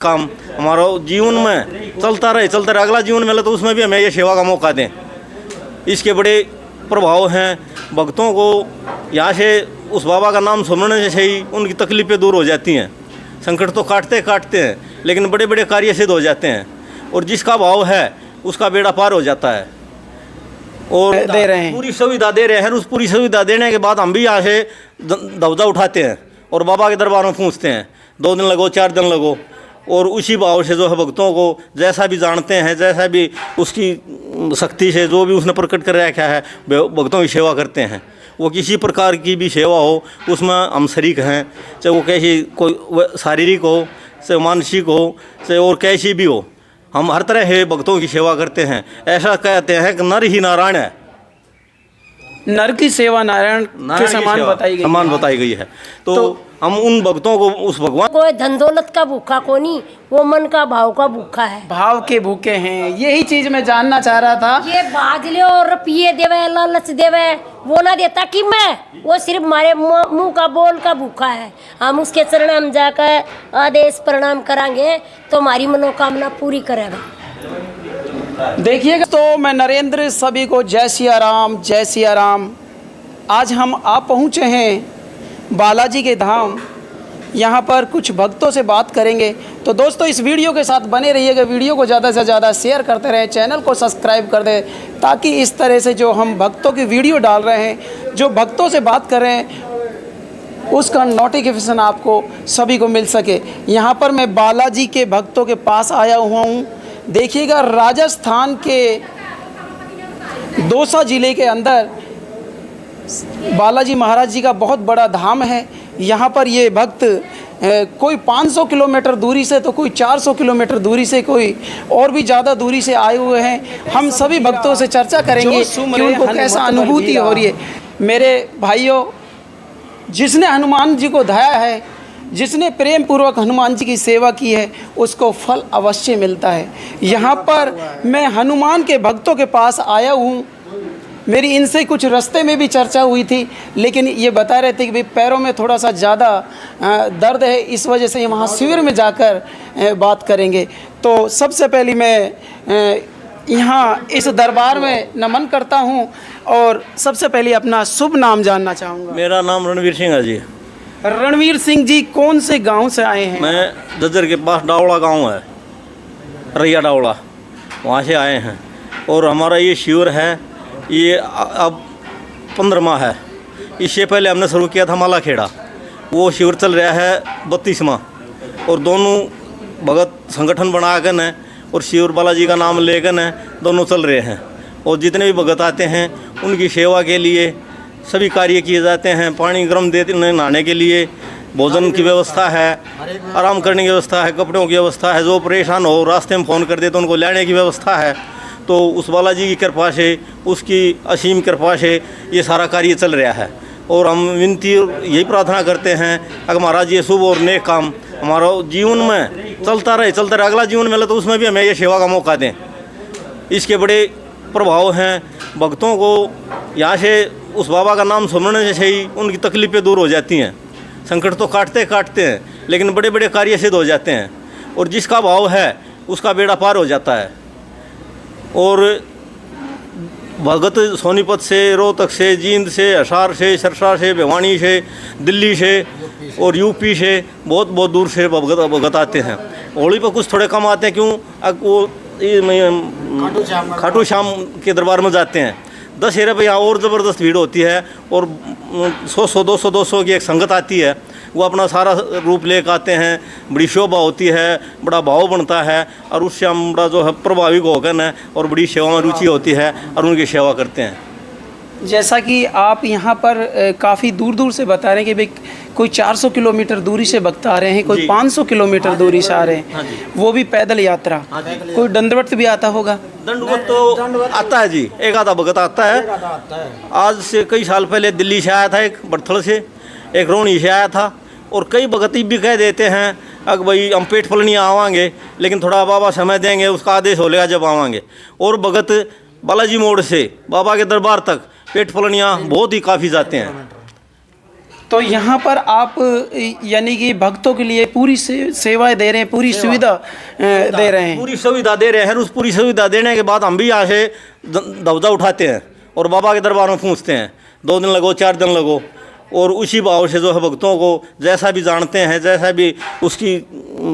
काम हमारा जीवन में चलता रहे, अगला जीवन मिले तो उसमें भी हमें ये सेवा का मौका दें। इसके बड़े प्रभाव हैं। भक्तों को यहाँ से उस बाबा का नाम सुनने से ही उनकी तकलीफ़ें दूर हो जाती हैं। संकट तो काटते हैं, लेकिन बड़े बड़े कार्य सिद्ध हो जाते हैं और जिसका भाव है उसका बेड़ा पार हो जाता है। और दे रहे हैं, पूरी सुविधा दे रहे हैं। उस पूरी सुविधा देने के बाद हम भी यहाँ से ध्वजा उठाते हैं और बाबा के दरबार में पहुँचते हैं। 2 दिन लगो 4 दिन लगो, और उसी भाव से जो है भक्तों को जैसा भी जानते हैं, जैसा भी उसकी शक्ति से जो भी उसने प्रकट कर रखा है, भक्तों की सेवा करते हैं। वो किसी प्रकार की भी सेवा हो उसमें हम शरीक हैं, चाहे वो कैसी कोई शारीरिक हो, चाहे मानसिक हो, चाहे और कैसी भी हो। हम हर तरह के भक्तों की सेवा करते हैं। ऐसा कहते हैं कि नर ही नारायण है। नर की सेवा नारायण के समान बताई गई है। तो हम उन भक्तों को उस भगवान कोई धन दौलत का भूखा कोनी, वो मन का भाव का भूखा है। भाव के भूखे हैं। यही चीज मैं जानना चाह रहा था। ये बादले और रुपये देवे, लालच देवे, वो ना देता कि मैं, वो सिर्फ हमारे मुंह का बोल का भूखा है। हम उसके चरण हम जाकर आदेश प्रणाम करांगे तो हमारी मनोकामना पूरी करेगा। देखिएगा, तो मैं नरेंद्र सभी को जय सिया राम, जय सिया राम। आज हम आप पहुँचे हैं बालाजी के धाम। यहाँ पर कुछ भक्तों से बात करेंगे। तो दोस्तों इस वीडियो के साथ बने रहिएगा। वीडियो को ज़्यादा से ज़्यादा शेयर करते रहें, चैनल को सब्सक्राइब कर दें, ताकि इस तरह से जो हम भक्तों की वीडियो डाल रहे हैं, जो भक्तों से बात कर रहे हैं, उसका नोटिफिकेशन आपको सभी को मिल सके। यहाँ पर मैं बालाजी के भक्तों के पास आया हुआ हूँ। देखिएगा, राजस्थान के दौसा ज़िले के अंदर बालाजी महाराज जी का बहुत बड़ा धाम है। यहाँ पर ये भक्त कोई 500 किलोमीटर दूरी से, तो कोई 400 किलोमीटर दूरी से, कोई और भी ज़्यादा दूरी से आए हुए हैं। हम सभी भक्तों से चर्चा करेंगे कि उनको कैसा अनुभूति हो रही है। मेरे भाइयों, जिसने हनुमान जी को धाया है, जिसने प्रेम पूर्वक हनुमान जी की सेवा की है, उसको फल अवश्य मिलता है। यहाँ पर मैं हनुमान के भक्तों के पास आया हूँ। मेरी इनसे कुछ रास्ते में भी चर्चा हुई थी, लेकिन ये बता रहे थे कि भाई पैरों में थोड़ा सा ज़्यादा दर्द है, इस वजह से वहाँ शिविर में जाकर बात करेंगे। तो सबसे पहले मैं यहाँ इस दरबार में नमन करता हूँ और सबसे पहले अपना शुभ नाम जानना चाहूँगा। मेरा नाम रणवीर सिंह है जी। रणवीर सिंह जी कौन से गांव से आए हैं? मैं दज्जर के पास डावड़ा गांव है, रैया डावड़ा, वहाँ से आए हैं। और हमारा ये शिविर है, ये अब 15 माह है। इससे पहले हमने शुरू किया था माला खेड़ा, वो शिविर चल रहा है 32 माह। और दोनों भगत संगठन बना कर न और शिविर बालाजी का नाम लेकर न दोनों चल रहे हैं। और जितने भी भगत आते हैं उनकी सेवा के लिए सभी कार्य किए जाते हैं। पानी गर्म देते नहाने के लिए, भोजन की व्यवस्था है, आराम करने की व्यवस्था है, कपड़ों की व्यवस्था है। जो परेशान हो रास्ते में फ़ोन कर दे तो उनको लेने की व्यवस्था है। तो उस बालाजी की कृपा से, उसकी असीम कृपा से ये सारा कार्य चल रहा है। और हम विनती यही प्रार्थना करते हैं अगर महाराज ये शुभ और नेक काम हमारा जीवन में चलता रहे, अगला जीवन मिले तो उसमें भी हमें ये सेवा का मौका दें। इसके बड़े प्रभाव हैं। भक्तों को यहाँ से उस बाबा का नाम सुनने से ही उनकी तकलीफ़ें दूर हो जाती हैं। संकट तो काटते हैं, लेकिन बड़े बड़े कार्य सिद्ध हो जाते हैं और जिसका भाव है उसका बेड़ा पार हो जाता है। और भगत सोनीपत से, रोहतक से, जींद से, हिसार से, सरसा से, भिवानी से, दिल्ली से और यूपी से बहुत दूर से भगत आते हैं। होली पर कुछ थोड़े कम आते हैं, क्यों? वो खाटू श्याम के दरबार में जाते हैं। 10 हेरे पर यहाँ और ज़बरदस्त भीड़ होती है और 100 200 की एक संगत आती है। वो अपना सारा रूप लेकर आते हैं, बड़ी शोभा होती है, बड़ा भाव बनता है और उससे हम बड़ा जो है प्रभावित होकर न और बड़ी सेवा में रुचि होती है और उनकी सेवा करते हैं। जैसा कि आप यहाँ पर काफ़ी दूर दूर से बता रहे हैं कि भाई कोई 400 किलोमीटर दूरी से भक्त आ रहे हैं, कोई 500 किलोमीटर दूरी से आ रहे हैं, वो भी पैदल यात्रा। कोई दंडवत भी आता होगा? दंडवत तो आता है जी, एक आधा भगत आता है। आज से कई साल पहले दिल्ली से आया था, एक बड़थल से, एक रोहनी से आया था। और कई भगत भी कह देते हैं अगर भाई हम पेट फल नहीं आवांगे, लेकिन थोड़ा बाबा समय देंगे, उसका आदेश हो लेगा जब आवांगे। और भगत बालाजी मोड़ से बाबा के दरबार तक पेट फलनियाँ बहुत ही काफ़ी जाते हैं। तो यहाँ पर आप यानी कि भक्तों के लिए पूरी सेवाएं दे रहे हैं, पूरी सुविधा दे रहे हैं। पूरी सुविधा दे रहे हैं। उस पूरी सुविधा देने के बाद हम भी यहाँ से दवजा उठाते हैं और बाबा के दरबार में पूछते हैं, 2 दिन लगो 4 दिन लगो, और उसी भाव से जो है भक्तों को जैसा भी जानते हैं, जैसा भी उसकी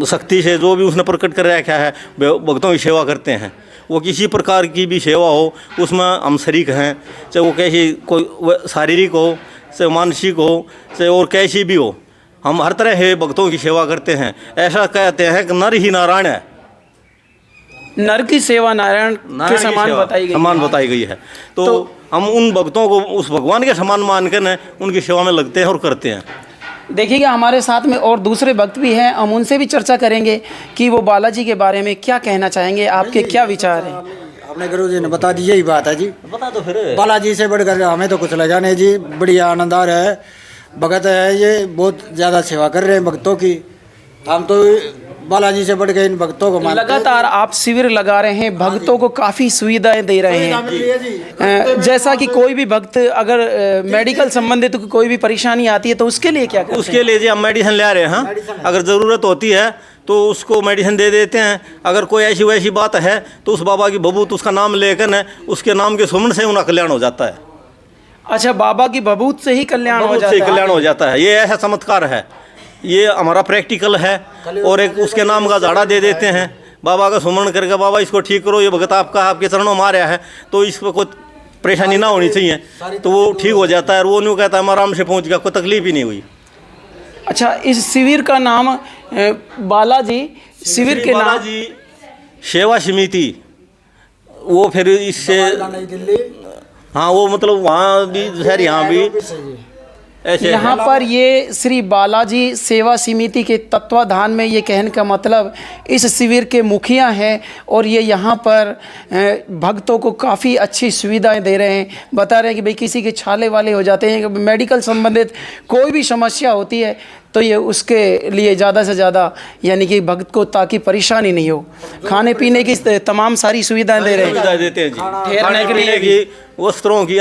शक्ति से जो भी उसने प्रकट कर रखा है, भक्तों की सेवा करते हैं। वो किसी प्रकार की भी सेवा हो उसमें हम शरीक हैं, चाहे वो कैसी कोई शारीरिक हो, चाहे मानसिक हो, चाहे और कैसी भी हो, हम हर तरह के भक्तों की सेवा करते हैं। ऐसा कहते हैं कि नर ही नारायण है। नर की सेवा नारायण के समान बताई गई है। तो हम उन भक्तों को उस भगवान के समान मानकर न उनकी सेवा में लगते हैं और करते हैं। देखिएगा हमारे साथ में और दूसरे भक्त भी हैं, हम उनसे भी चर्चा करेंगे कि वो बालाजी के बारे में क्या कहना चाहेंगे, आपके क्या विचार हैं। अपने गुरु जी ने बता दी, यही बात है जी। बता दो फिर। बालाजी से बढ़कर हमें तो कुछ लगा नहीं जी। बढ़िया आनंदार है, भगत है, ये बहुत ज़्यादा सेवा कर रहे हैं भक्तों की। हम तो बालाजी से बढ़ के इन भक्तों को मानते हैं। लगातार आप शिविर लगा रहे हैं, भक्तों को काफ़ी सुविधाएं दे रहे हैं। जैसा कि कोई भी भक्त अगर मेडिकल संबंधित कोई भी परेशानी आती है तो उसके लिए क्या करते हैं? उसके लिए जी हम मेडिसिन ले रहे हैं। अगर ज़रूरत होती है तो उसको मेडिसिन दे देते हैं। अगर कोई ऐसी वैसी बात है तो उस बाबा की भभूत उसका नाम लेकर न उसके नाम के सुमन से उनका कल्याण हो जाता है। अच्छा, बाबा की भभूत से ही कल्याण हो जाता है। कल्याण हो जाता है। ये ऐसा चमत्कार है, ये हमारा प्रैक्टिकल है। और एक उसके नाम का झाड़ा दे देते हैं, बाबा का सुमरण करके, बाबा इसको ठीक करो, ये भगत आपका आपके चरणों में आ रहा है तो इसको कोई परेशानी ना होनी चाहिए, तो वो ठीक हो जाता है। और वो न्यू कहता है मैं आराम से पहुंच गया, कोई तकलीफ ही नहीं हुई। अच्छा, इस शिविर का नाम बालाजी शिविर के नाम बालाजी सेवा समिति, वो फिर इससे हाँ वो मतलब वहाँ भी शहर यहाँ भी ऐसे यहाँ पर ये श्री बालाजी सेवा समिति के तत्वाधान में, ये कहने का मतलब इस शिविर के मुखिया हैं और ये यहाँ पर भक्तों को काफ़ी अच्छी सुविधाएं दे रहे हैं। बता रहे हैं कि भाई किसी के छाले वाले हो जाते हैं, मेडिकल संबंधित कोई भी समस्या होती है तो ये उसके लिए ज़्यादा से ज़्यादा यानी कि भक्त को ताकि परेशानी नहीं हो, खाने पीने की तमाम सारी सुविधाएं दे रहे हैं। देते हैं जी, ठहरने के लिए की, वस्त्रों की,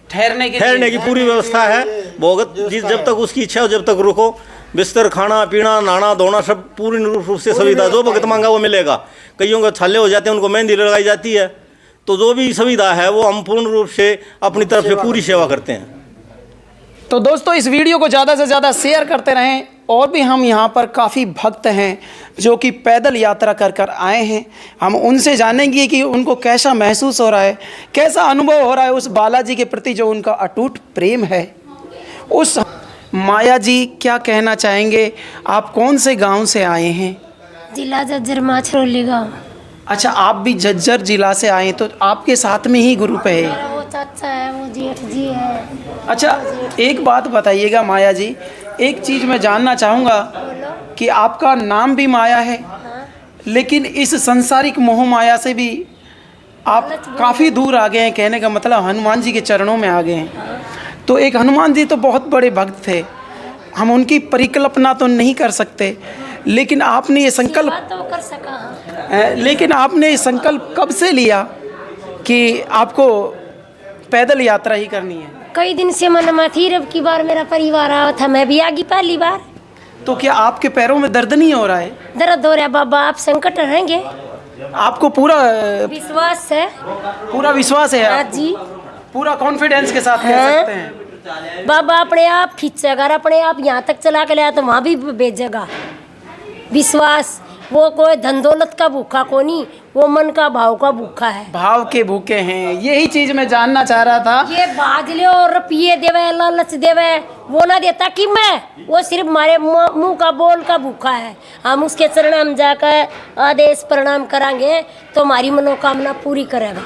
ठहरने की पूरी व्यवस्था है। भगत जिस जब तक उसकी इच्छा हो जब तक रुको, बिस्तर, खाना पीना, नहाना धोना सब पूरी रूप से सुविधा, जो भगत मांगा वो मिलेगा। कईयों को छाले हो जाते हैं, उनको मेहंदी लगाई जाती है, तो जो भी सुविधा है वो हम पूर्ण रूप से अपनी तरफ से पूरी सेवा करते हैं। तो दोस्तों, इस वीडियो को ज़्यादा से ज़्यादा शेयर करते रहें। और भी हम यहाँ पर काफ़ी भक्त हैं जो कि पैदल यात्रा कर कर आए हैं, हम उनसे जानेंगे कि उनको कैसा महसूस हो रहा है, कैसा अनुभव हो रहा है उस बालाजी के प्रति जो उनका अटूट प्रेम है। उस माया जी क्या कहना चाहेंगे, आप कौन से गांव से आए हैं? जिला झज्जर माछरौली गाँव। अच्छा, आप भी झज्जर जिला से आए, तो आपके साथ में ही ग्रुप है? वो चाचा है, वो जेठ जी है। अच्छा, एक बात बताइएगा माया जी, एक चीज़ मैं जानना चाहूँगा कि आपका नाम भी माया है, लेकिन इस संसारिक मोह माया से भी आप काफ़ी दूर आ गए हैं। कहने का मतलब हनुमान जी के चरणों में आ गए हैं। तो एक हनुमान जी तो बहुत बड़े भक्त थे, हम उनकी परिकल्पना तो नहीं कर सकते, लेकिन आपने ये संकल्प तो कर सका। लेकिन आपने ये संकल्प कब से लिया कि आपको पैदल यात्रा ही करनी है? कई दिन से मन में थी, रब की बार मेरा परिवार आया था, मैं भी आ गई पहली बार। तो क्या आपके पैरों में दर्द नहीं हो रहा है? दर्द हो रहा है बाबा, आप संकट रहेंगे। आपको पूरा विश्वास है? पूरा विश्वास है? हाँ जी, पूरा कॉन्फिडेंस के साथ कह सकते हैं। बाबा अपने आप खींचेगा, अपने आप यहाँ तक चला के लाया तो वहाँ भी भेजेगा। विश्वास, वो कोई धन दौलत का भूखा को नहीं, वो मन का भाव का भूखा है। भाव के भूखे हैं, यही चीज मैं जानना चाह रहा था। ये बाजले और रुपये देवे, लालच देवे, वो ना देता कि मैं, वो सिर्फ हमारे मुंह का बोल का भूखा है। हम उसके चरण हम जाकर आदेश प्रणाम करांगे तो हमारी मनोकामना पूरी करेगा।